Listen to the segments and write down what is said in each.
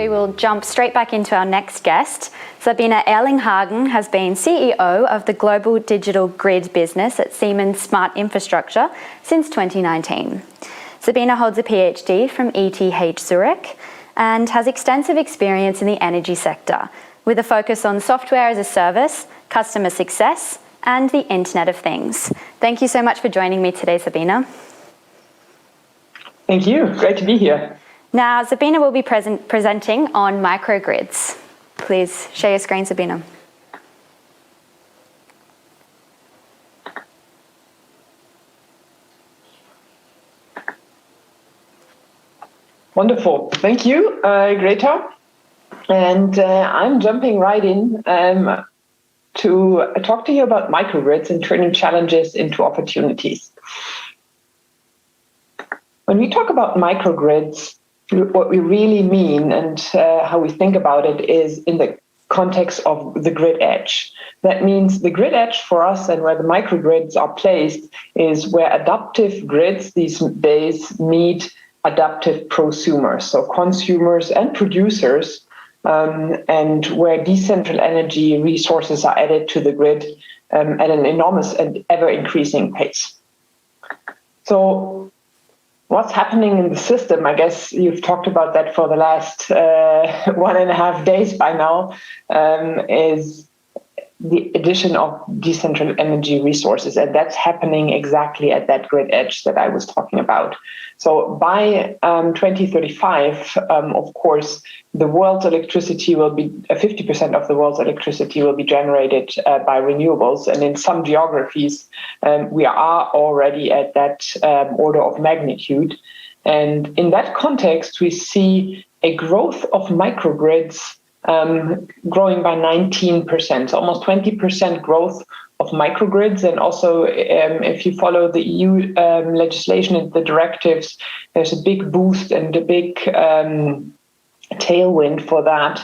we will jump straight back into our next guest. Sabine Erlinghagen has been CEO of the global digital grid business at Siemens Smart Infrastructure since 2019. Sabine holds a PhD from ETH Zurich and has extensive experience in the energy sector, with a focus on software as a service, customer success, and the Internet of Things. Thank you so much for joining me today, Sabine. Thank you. Great to be here. Now, Sabine will be presenting on microgrids. Please share your screen, Sabine. Wonderful. Thank you, Greta. And I'm jumping right in to talk to you about microgrids and turning challenges into opportunities. When we talk about microgrids, what we really mean and how we think about it is in the context of the grid edge. That means the grid edge for us and where the microgrids are placed is where adaptive grids these days meet adaptive prosumers, so consumers and producers, and where decentralized energy resources are added to the grid at an enormous and ever-increasing pace. So what's happening in the system, I guess you've talked about that for the last 1.5 days by now, is the addition of decentralized energy resources. And that's happening exactly at that grid edge that I was talking about. So by 2035, of course, the world's electricity will be 50% of the world's electricity will be generated by renewables. And in some geographies, we are already at that order of magnitude. And in that context, we see a growth of microgrids growing by 19%, so almost 20% growth of microgrids. And also, if you follow the EU legislation and the directives, there's a big boost and a big tailwind for that,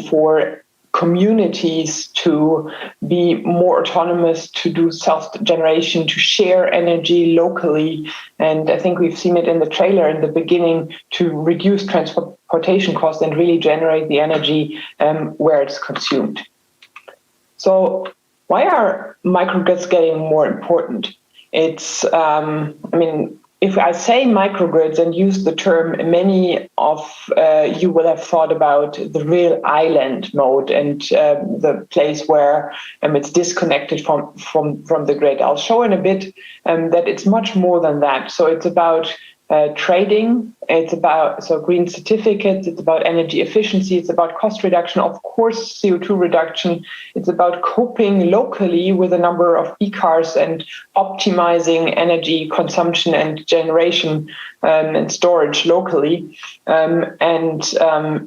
for communities to be more autonomous, to do self-generation, to share energy locally. And I think we've seen it in the trailer in the beginning, to reduce transportation costs and really generate the energy where it's consumed. So why are microgrids getting more important? It's, if I say microgrids and use the term, many of you will have thought about the real island mode and the place where it's disconnected from the grid. I'll show in a bit that it's much more than that. So it's about trading, it's about green certificates, it's about energy efficiency, it's about cost reduction, of course, CO2 reduction. It's about coping locally with a number of e-cars and optimizing energy consumption and generation and storage locally, and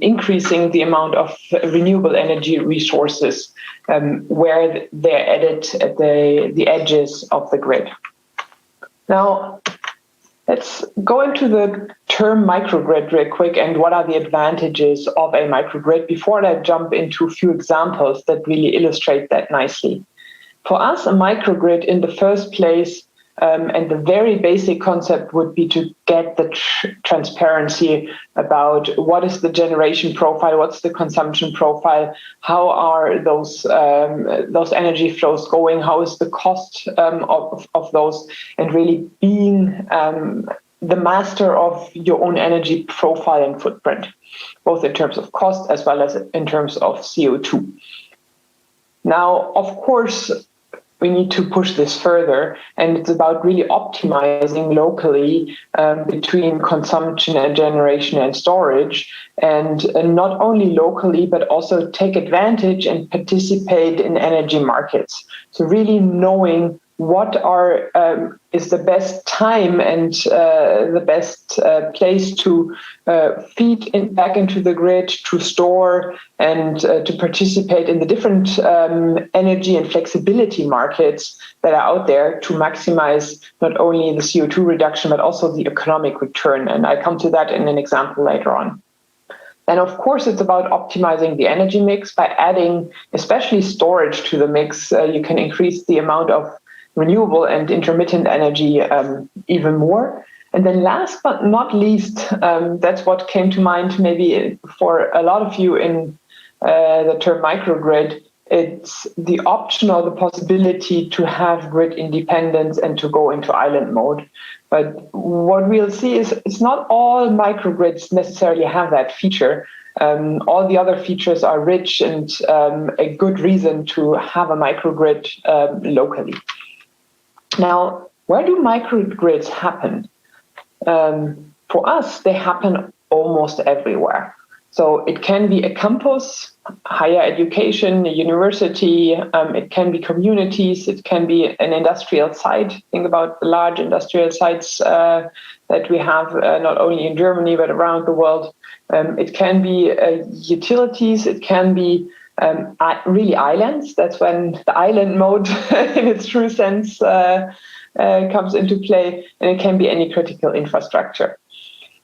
increasing the amount of renewable energy resources where they're added at the edges of the grid. Now, let's go into the term microgrid real quick and what are the advantages of a microgrid before I jump into a few examples that really illustrate that nicely. For us, a microgrid in the first place, and the very basic concept would be to get the transparency about what is the generation profile, what's the consumption profile, how are those energy flows going, how is the cost of those, and really being the master of your own energy profile and footprint, both in terms of cost as well as in terms of CO2. Now, of course, we need to push this further, and it's about really optimizing locally between consumption and generation and storage, and not only locally, but also take advantage and participate in energy markets. So really knowing what is the best time and the best place to feed back into the grid, to store and to participate in the different energy and flexibility markets that are out there to maximize not only the CO2 reduction, but also the economic return. And I come to that in an example later on. And of course, it's about optimizing the energy mix by adding especially storage to the mix. You can increase the amount of renewable and intermittent energy even more. And then last but not least, that's what came to mind maybe for a lot of you in the term microgrid. It's the option or the possibility to have grid independence and to go into island mode. But what we'll see is it's not all microgrids necessarily have that feature. All the other features are rich and a good reason to have a microgrid locally. Now, where do microgrids happen? For us, they happen almost everywhere. So it can be a campus, higher education, a university, it can be communities, it can be an industrial site. Think about the large industrial sites that we have not only in Germany, but around the world. It can be utilities, it can be really islands. That's when the island mode in its true sense comes into play, and it can be any critical infrastructure.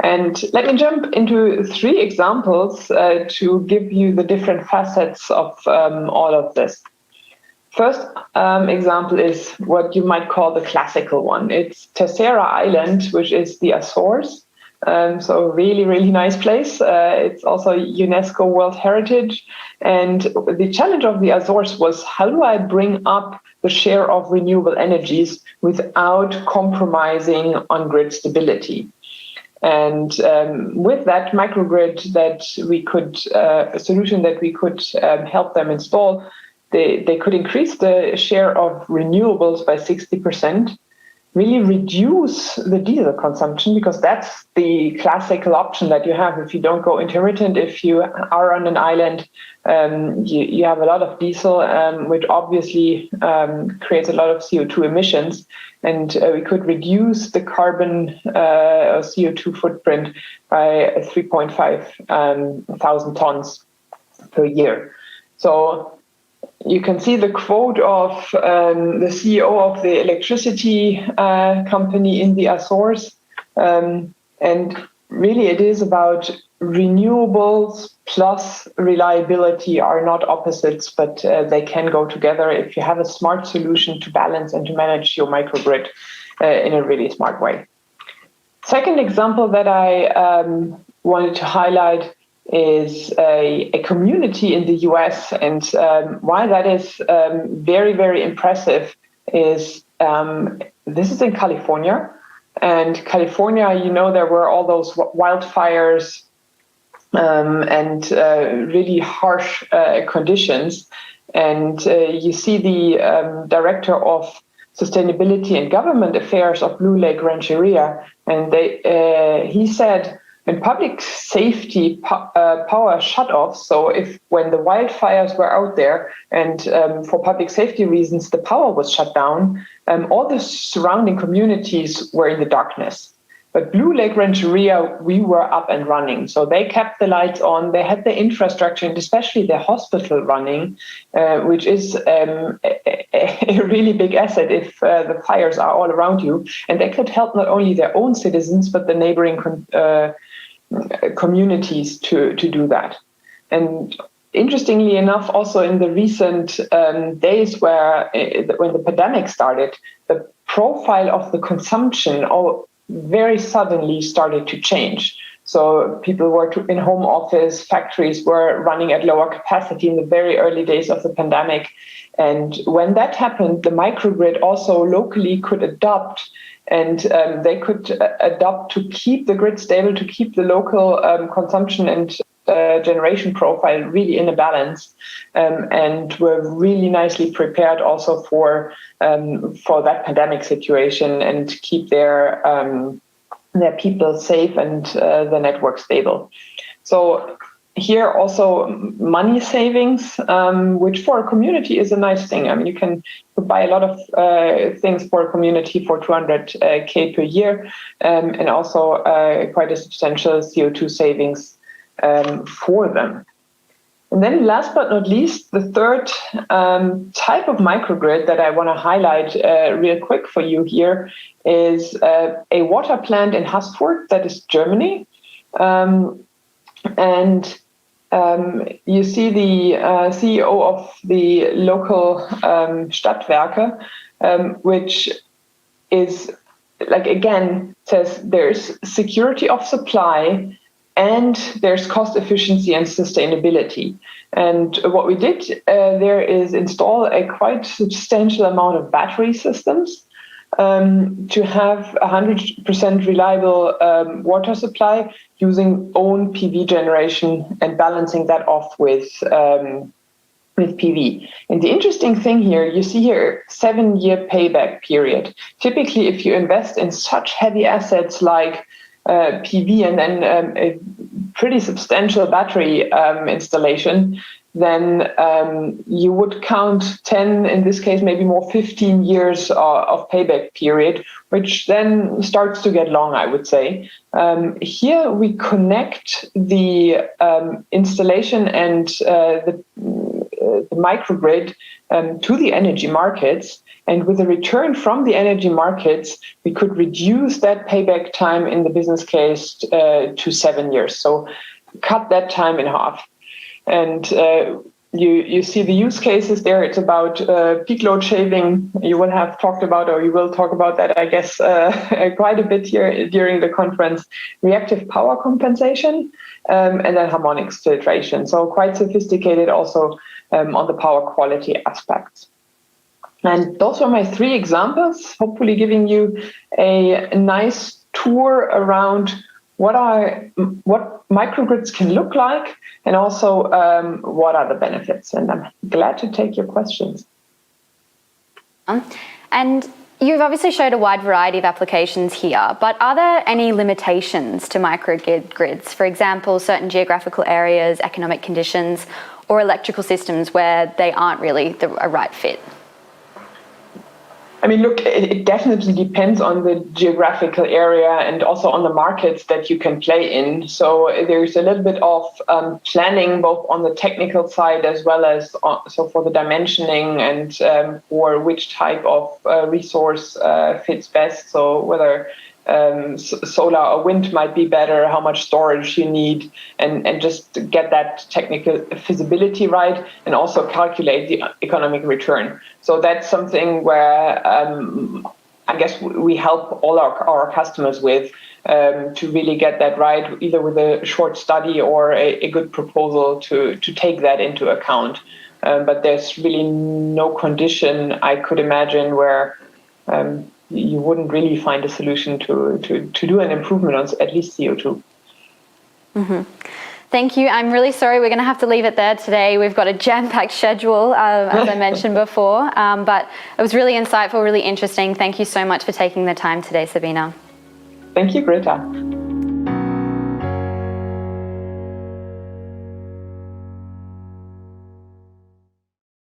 And let me jump into 3 examples to give you the different facets of all of this. First example is what you might call the classical one. It's Terceira Island, which is the Azores. So really, really nice place. It's also UNESCO World Heritage. And the challenge of the Azores was, how do I bring up the share of renewable energies without compromising on grid stability? And with that microgrid that we could, a solution that we could help them install, they could increase the share of renewables by 60%, really reduce the diesel consumption, because that's the classical option that you have if you don't go intermittent. If you are on an island, you have a lot of diesel, which obviously creates a lot of CO2 emissions. And we could reduce the carbon or CO2 footprint by 3.5 thousand tons per year. So you can see the quote of the CEO of the electricity company in the Azores. And really it is about renewables plus reliability are not opposites, but they can go together if you have a smart solution to balance and to manage your microgrid in a really smart way. Second example that I wanted to highlight is a community in the US, and why that is very, very impressive is this is in California. And California, you know, there were all those wildfires and really harsh conditions. And you see the director of Sustainability and Government Affairs of Blue Lake Rancheria, and he said, when public safety power shut off, so when the wildfires were out there and for public safety reasons the power was shut down, all the surrounding communities were in the darkness. But Blue Lake Rancheria, we were up and running. So they kept the lights on, they had the infrastructure, and especially their hospital running, which is a really big asset if the fires are all around you. And they could help not only their own citizens, but the neighboring communities to do that. And interestingly enough, also in the recent days when the pandemic started, the profile of the consumption very suddenly started to change. So people were in home office, factories were running at lower capacity in the very early days of the pandemic. And when that happened, the microgrid also locally could adopt, and they could adopt to keep the grid stable, to keep the local consumption and generation profile really in a balance, and were really nicely prepared also for that pandemic situation and keep their people safe and the network stable. So here also money savings, which for a community is a nice thing. I mean, you can buy a lot of things for a community for 200K per year, and also quite a substantial CO2 savings for them. And then last but not least, the third type of microgrid that I want to highlight real quick for you here is a water plant in Haßfurt, that is Germany. And you see the CEO of the local Stadtwerke, which is like again says there's security of supply and there's cost efficiency and sustainability. And what we did there is install a quite substantial amount of battery systems to have 100% reliable water supply using own PV generation and balancing that off with PV. And the interesting thing here, you see here 7-year payback period. Typically, if you invest in such heavy assets like PV and then a pretty substantial battery installation, then you would count 10, in this case, maybe more 15 years of payback period, which then starts to get long, I would say. Here we connect the installation and the microgrid to the energy markets. And with a return from the energy markets, we could reduce that payback time in the business case to 7 years. So cut that time in half. And you see the use cases there. It's about peak load shaving. You will have talked about, or you will talk about that, I guess, quite a bit here during the conference. Reactive power compensation and then harmonics filtration. So quite sophisticated also on the power quality aspects. And those are my 3 examples, hopefully giving you a nice tour around what microgrids can look like, and also what are the benefits. And I'm glad to take your questions. And you've obviously showed a wide variety of applications here, but are there any limitations to microgrids? For example, certain geographical areas, economic conditions, or electrical systems where they aren't really a right fit? I mean, look, it definitely depends on the geographical area and also on the markets that you can play in. So there's a little bit of planning, both on the technical side as well as so for the dimensioning and for which type of resource fits best. So whether solar or wind might be better, how much storage you need, and just get that technical feasibility right, and also calculate the economic return. So that's something where I guess we help all our customers with to really get that right, either with a short study or a good proposal to take that into account. But there's really no condition I could imagine where you wouldn't really find a solution to do an improvement on at least CO2. Mm-hmm. Thank you. I'm really sorry we're going to have to leave it there today. We've got a jam-packed schedule, as I mentioned before, but it was really insightful, really interesting. Thank you so much for taking the time today, Sabine. Thank you, Greta.